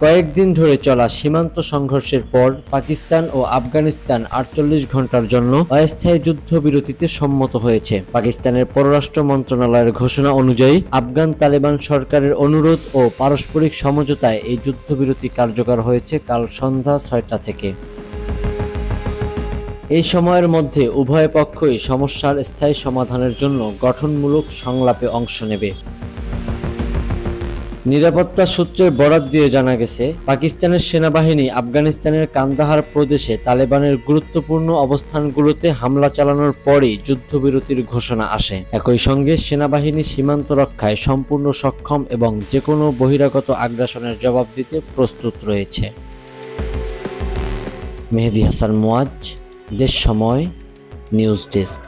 কয়েকদিন ধরে চলা সীমান্ত সংঘর্ষের পর পাকিস্তান ও আফগানিস্তান ৪৮ ঘন্টার জন্য অস্থায়ী যুদ্ধবিরতিতে সম্মত হয়েছে। পাকিস্তানের পররাষ্ট্র মন্ত্রণালয়ের ঘোষণা অনুযায়ী আফগান তালেবান সরকারের অনুরোধ ও পারস্পরিক সমঝোতায় এই যুদ্ধবিরতি কার্যকর হয়েছে কাল সন্ধ্যা ৬টা থেকে। এই সময়ের মধ্যে উভয় পক্ষই সমস্যার স্থায়ী সমাধানের জন্য গঠনমূলক সংলাপে অংশ নেবে। নিরাপত্তা সূত্রের বরাত দিয়ে জানা গেছে, পাকিস্তানের সেনাবাহিনী আফগানিস্তানের কান্দাহার প্রদেশে তালেবানের গুরুত্বপূর্ণ অবস্থানগুলোতে হামলা চালানোর পরই যুদ্ধবিরতির ঘোষণা আসে। একই সঙ্গে সেনাবাহিনী সীমান্ত রক্ষায় সম্পূর্ণ সক্ষম এবং যেকোনো বহিরাগত আগ্রাসনের জবাব দিতে প্রস্তুত রয়েছে। মেহেদী হাসান মুয়াজ্জ, দেশ সময়, নিউজ ডেস্ক।